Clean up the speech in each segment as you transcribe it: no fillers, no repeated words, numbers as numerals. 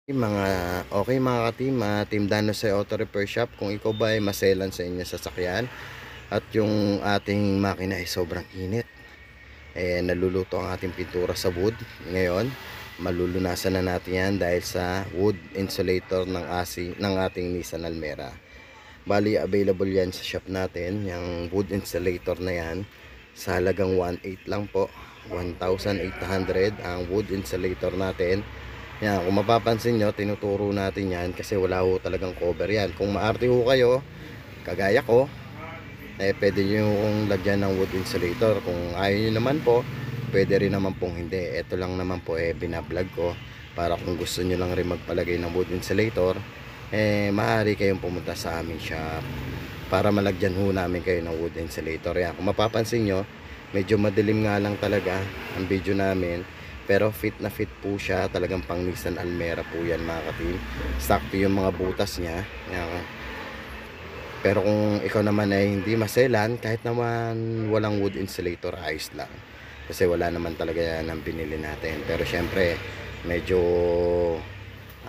Mga ka-team, Team Dano sa Auto Repair Shop. Kung ikaw ba ay maselan sa inyong sasakyan at yung ating makina ay sobrang init, naluluto ang ating pintura sa wood. Ngayon, malulunasan na natin yan dahil sa wood insulator ng ating Nissan Almera. Bali, available yan sa shop natin, yung wood insulator na yan, sa halagang 1,800 lang po. 1,800 ang wood insulator natin. Yan, kung mapapansin nyo, tinuturo natin yan kasi wala ho talagang cover yan. Kung maarte ho kayo, kagaya ko, pwede nyo kong lagyan ng wood insulator. Kung ayaw nyo naman po, pwede rin naman pong hindi. Ito lang naman po binablog ko para kung gusto nyo lang rin magpalagay ng wood insulator, maaari kayong pumunta sa aming shop para malagyan ho namin kayo ng wood insulator. Yan, kung mapapansin nyo, medyo madilim nga lang talaga ang video namin, pero fit na fit po siya, talagang pang Nissan Almera po yan mga ka-team. Sakto yung mga butas niya. Yan. Pero kung ikaw naman ay hindi maselan, kahit naman walang wood insulator, ayos lang. Kasi wala naman talaga yan ang binili natin. Pero syempre, medyo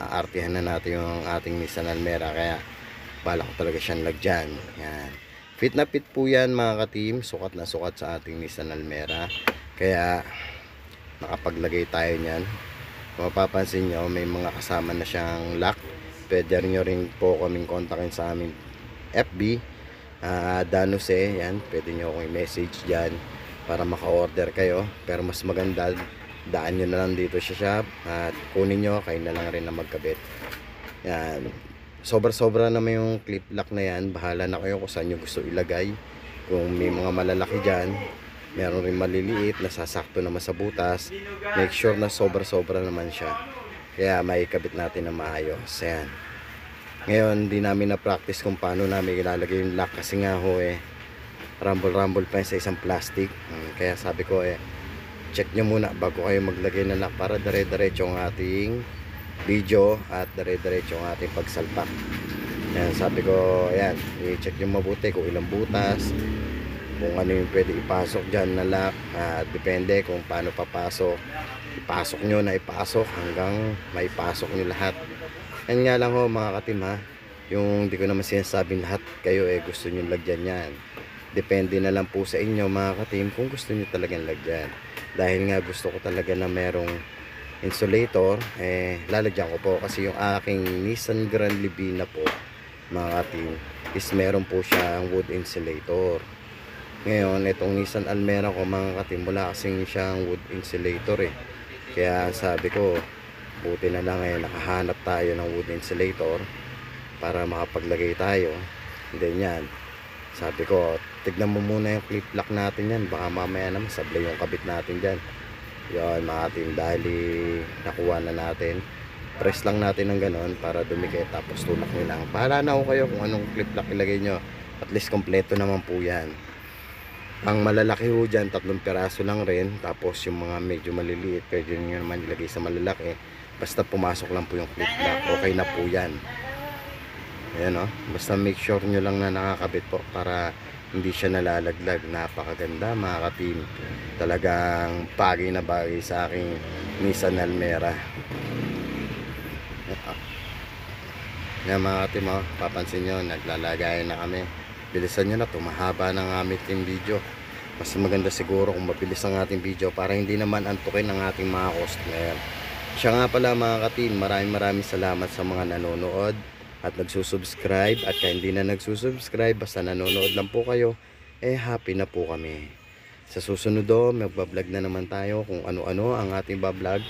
aartihan na natin yung ating Nissan Almera. Kaya bala ko talaga siyang lagyan. Yan. Fit na fit po yan mga ka-team. Sukat na sukat sa ating Nissan Almera. Kaya nakapaglagay tayo niyan. Kung mapapansin nyo, may mga kasama na siyang lock. Pwede nyo rin po kaming kontakin sa aming FB, Danuse. Yan, pwede nyo akong i-message dyan para maka-order kayo. Pero mas maganda, daan nyo na lang dito sa shop at kunin nyo, kayo na lang rin na magkabit. Yan, sobra-sobra naman yung clip lock na yan. Bahala na kayo kung saan nyo gusto ilagay. Kung may mga malalaki dyan, meron rin maliliit na sasakto naman sa butas, make sure na sobra-sobra naman siya, kaya maikabit natin na maayos. Ayan. Ngayon hindi namin na-practice kung paano namin ilalagay yung lock kasi nga ho rumble pa sa isang plastic. Kaya sabi ko check nyo muna bago kayo maglagay ng lock para dire-diretso ang ating video at dire-diretso ang ating pagsalpak. Ayan, sabi ko ayan, i-check nyo mabuti kung ilang butas, kung ano yung pwede ipasok dyan na lock. Depende kung paano papasok, ipasok nyo na ipasok hanggang maipasok nyo lahat. Yan nga lang ho mga ka-team, yung di ko naman sinasabing lahat kayo gusto nyo lagyan yan. Depende na lang po sa inyo mga ka-team kung gusto nyo talagang lagyan. Dahil nga gusto ko talaga na merong insulator, lalagyan ko po kasi yung aking Nissan Grand Livina po mga ka-team is meron po siyang wood insulator. Ngayon, itong Nissan Almera ko mga ka-team, wala kasing siyang wood insulator Kaya sabi ko, buti na lang nakahanap tayo ng wood insulator para makapaglagay tayo. And then yan, sabi ko, tignan mo muna yung clip lock natin yan. Baka mamaya naman sablay yung kabit natin dyan. Yun mga ka-team, dahil nakuha na natin. Press lang natin ng ganon para dumikit, tapos tulak nyo lang. Pahala na ako kayo kung anong clip lock ilagay nyo. At least kompleto naman po yan. Ang malalaki ho dyan, 3 piraso lang rin. Tapos yung mga medyo maliliit, pwede nyo naman ilagay sa malalaki. Basta pumasok lang po yung clip lock, okay na po yan. Ayan basta make sure nyo lang na nakakabit po para hindi siya nalalaglag. Napakaganda mga ka-team. Talagang bagay na bagay sa aking Nissan Almera. Yan mga ka-team, papansin nyo, naglalagay na kami. Bilisan nyo na, tumahaba ng aming team video. Mas maganda siguro kung mabilis ang ating video para hindi naman antukin ang ating mga customer. Siya nga pala mga ka-team, maraming salamat sa mga nanonood at nagsusubscribe. At kaya hindi na nagsusubscribe, basta nanonood lang po kayo, happy na po kami. Sa susunod magbablog na naman tayo kung ano-ano ang ating bablog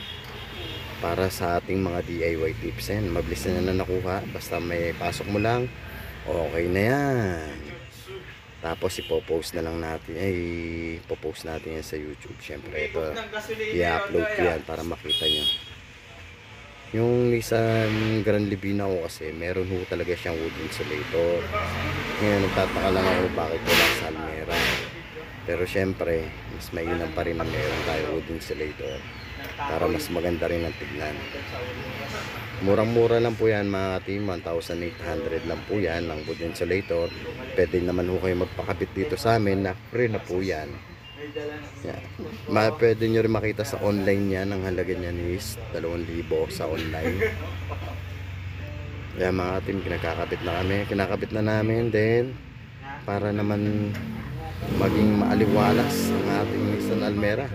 para sa ating mga DIY tips. Mabilis na nakuha, basta may pasok mo lang, okay na yan. Tapos ipopost na lang natin, ipopost natin yan sa YouTube. Syempre ito, i-upload ko yan para makita nyo. Yung Nissan Grand Livina ko kasi meron ho talaga siyang wood insulator. Ngayon nagtataka lang ako bakit wala sa Almera. Pero syempre mas mainam pa rin na meron tayo wood insulator para mas maganda rin ang tignan. Murang-mura lang po yan mga team, 1,800 lang po yan ng wood insulator. Pwede naman ho kayo magpakabit dito sa amin na free na po yan. Yan. Pwede nyo rin makita sa online yan. Ang halaga niyan is 2,000 sa online. Kaya mga team, kinakakabit na kami. Kinakabit na namin din para naman maging maaliwalas ang ating Nissan Almera.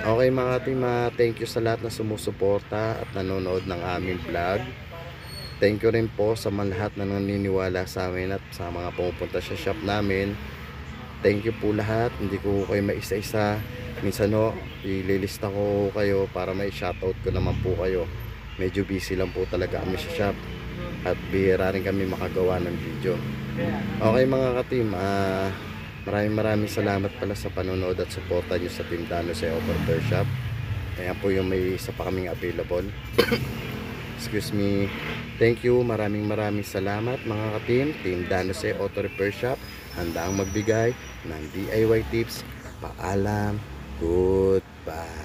Okay mga team, thank you sa lahat na sumusuporta at nanonood ng aming vlog. Thank you rin po sa mga lahat na naniniwala sa amin at sa mga pumupunta sa shop namin. Thank you po lahat. Hindi ko kayo maisa-isa. Minsan ililista ko kayo para may shoutout ko naman po kayo. Medyo busy lang po talaga kami sa shop at bihira rin kami makagawa ng video. Okay mga ka-team, maraming salamat pala sa panonood at suporta nyo sa Team Danos Auto Repair Shop. Ayan po yung may isa pa kaming available. Excuse me. Thank you, maraming salamat mga ka-team. Team Danos Auto Repair Shop, handa ang magbigay ng DIY tips. Paalam. Goodbye.